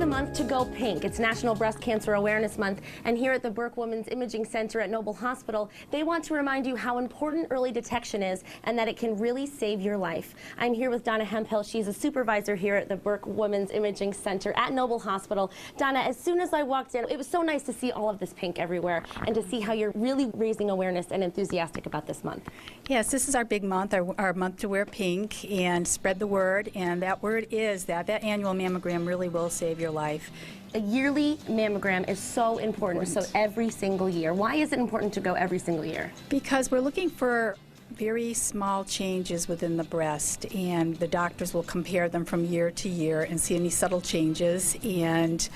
month to go pink. It's National Breast Cancer Awareness Month, and here at the Burke Women's Imaging Center at Noble Hospital, they want to remind you how important early detection is and that it can really save your life. I'm here with DONNA HEMPHILL. She's a supervisor here at the Burke Women's Imaging Center at Noble Hospital. DONNA, as soon as I walked in, it was so nice to see all of this pink everywhere and to see how you're really raising awareness and enthusiastic about this month. Yes, this is our big month, our month to wear pink and spread the word, and that word is that annual mammogram really will save your life. A yearly mammogram is so important, so every single year. Why is it important to go every single year? Because we're looking for very small changes within the breast, and the doctors will compare them from year to year and see any subtle changes, and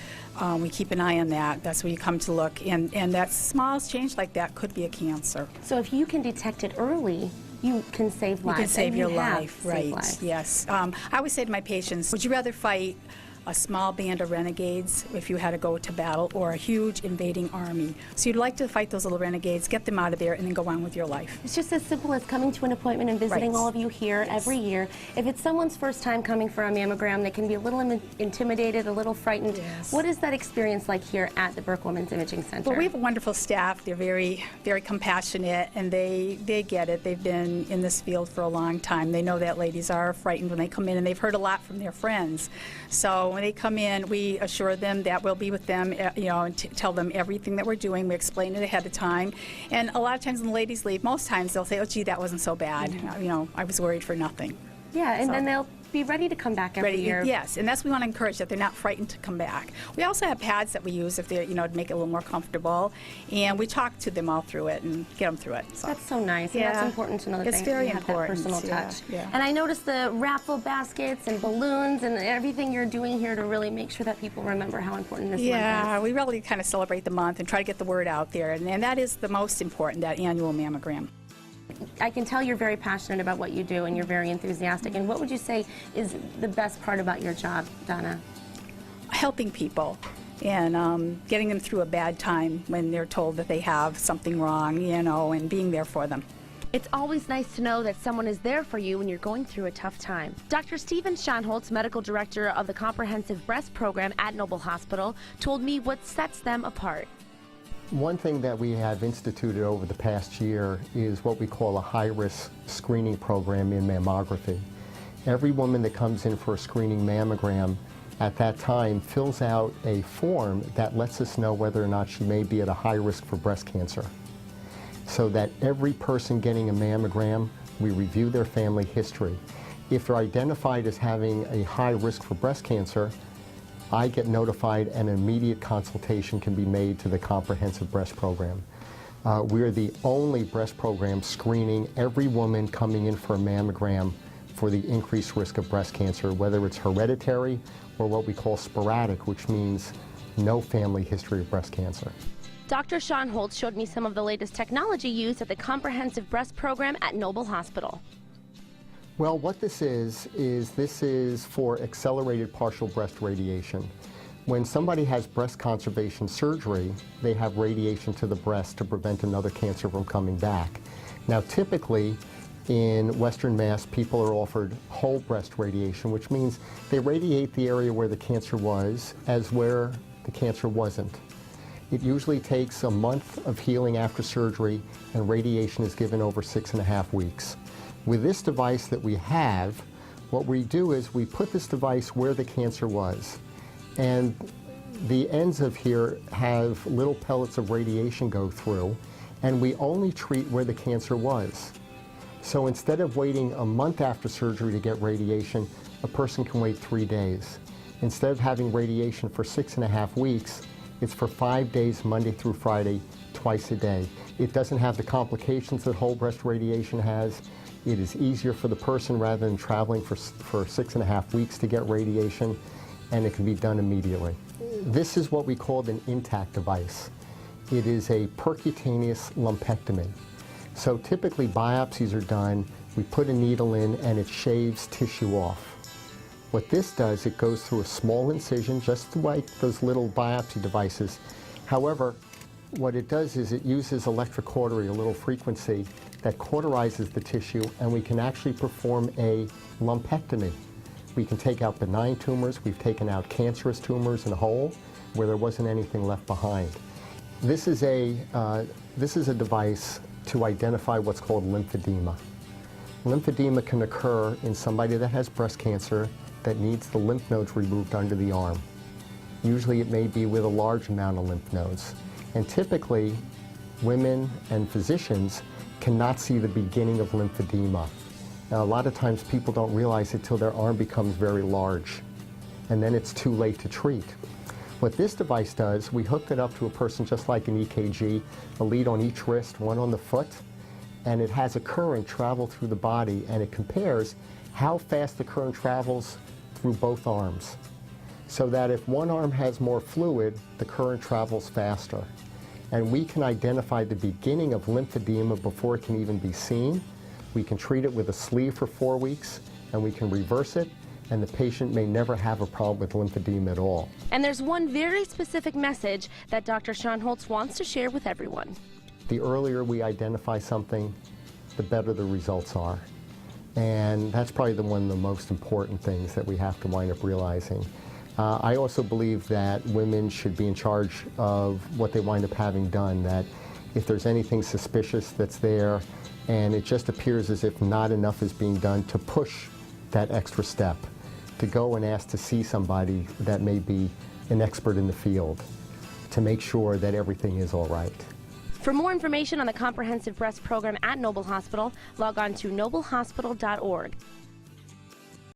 we keep an eye on that. That's where you come to look, and that smallest change like that could be a cancer. So if you can detect it early, you can save lives. You can save your life, right? Lives. Yes. I always say to my patients, would you rather fight a small band of renegades if you had to go to battle, or a huge invading army? So you'd like to fight those little renegades, get them out of there, and then go on with your life. It's just as simple as coming to an appointment and visiting all of you here every year. If it's someone's first time coming for a mammogram, they can be a little intimidated, a little frightened. Yes. What is that experience like here at the Burke Women's Imaging Center? Well, we have a wonderful staff. They're very, very compassionate, and they get it. They've been in this field for a long time. They know that ladies are frightened when they come in, and they've heard a lot from their friends. So when they come in, we assure them that we'll be with them, and tell them everything that we're doing. We explain it ahead of time. And a lot of times when the ladies leave, most times they'll say, oh, gee, that wasn't so bad. I was worried for nothing. Yeah, and then they'll be ready to come back every year. Yes, and that's what we want to encourage, that they're not frightened to come back. We also have pads that we use if they're, to make it a little more comfortable, and we talk to them all through it and get them through it. So. That's so nice. Yeah. And that's important to know that it's very have important. That personal touch. Yeah. And I noticed the raffle baskets and balloons and everything you're doing here to really make sure that people remember how important this month is. Yeah, we really kind of celebrate the month and try to get the word out there, and that is the most important, that annual mammogram. I can tell you're very passionate about what you do and you're very enthusiastic. And what would you say is the best part about your job, DONNA? Helping people and getting them through a bad time when they're told that they have something wrong, and being there for them. It's always nice to know that someone is there for you when you're going through a tough time. Dr. Stephen Schonholtz, medical director of the Comprehensive Breast Program at Noble Hospital, told me what sets them apart. One thing that we have instituted over the past year is what we call a high-risk screening program in mammography. Every woman that comes in for a screening mammogram at that time fills out a form that lets us know whether or not she may be at a high risk for breast cancer. So that every person getting a mammogram, we review their family history. If they're identified as having a high risk for breast cancer, I get notified and an immediate consultation can be made to the Comprehensive Breast Program. We're the only breast program screening every woman coming in for a mammogram for the increased risk of breast cancer, whether it's hereditary or what we call sporadic, which means no family history of breast cancer. Dr. Schonholtz showed me some of the latest technology used at the Comprehensive Breast Program at Noble Hospital. Well, what this is for accelerated partial breast radiation. When somebody has breast conservation surgery, they have radiation to the breast to prevent another cancer from coming back. Now, typically, in Western Mass, people are offered whole breast radiation, which means they radiate the area where the cancer was as where the cancer wasn't. It usually takes a month of healing after surgery, and radiation is given over 6.5 weeks. With this device that we have, what we do is we put this device where the cancer was, and the ends of here have little pellets of radiation go through, and we only treat where the cancer was. So instead of waiting a month after surgery to get radiation, a person can wait 3 days. Instead of having radiation for 6.5 weeks, it's for 5 days, Monday through Friday, twice a day. It doesn't have the complications that whole breast radiation has. It is easier for the person rather than traveling for 6.5 weeks to get radiation, and it can be done immediately. This is what we call an intact device. It is a percutaneous lumpectomy. So typically biopsies are done, we put a needle in and it shaves tissue off. What this does, it goes through a small incision, just like those little biopsy devices. However, what it does is it uses electrocautery, a little frequency, that cauterizes the tissue, and we can actually perform a lumpectomy. We can take out benign tumors. We've taken out cancerous tumors in whole where there wasn't anything left behind. This is a device to identify what's called lymphedema. Lymphedema can occur in somebody that has breast cancer that needs the lymph nodes removed under the arm. Usually it may be with a large amount of lymph nodes. And typically, women and physicians cannot see the beginning of lymphedema. Now, a lot of times people don't realize it till their arm becomes very large, and then it's too late to treat. What this device does, we hooked it up to a person just like an EKG, a lead on each wrist, one on the foot, and it has a current travel through the body, and it compares how fast the current travels through both arms. So that if one arm has more fluid, the current travels faster. And we can identify the beginning of lymphedema before it can even be seen. We can treat it with a sleeve for 4 weeks, and we can reverse it, and the patient may never have a problem with lymphedema at all. And there's one very specific message that Dr. Schonholtz wants to share with everyone. The earlier we identify something, the better the results are. And that's probably one of the most important things that we have to wind up realizing. I also believe that women should be in charge of what they wind up having done, that if there's anything suspicious that's there and it just appears as if not enough is being done, to push that extra step, to go and ask to see somebody that may be an expert in the field, to make sure that everything is all right. For more information on the Comprehensive Breast Program at Noble Hospital, log on to noblehospital.org.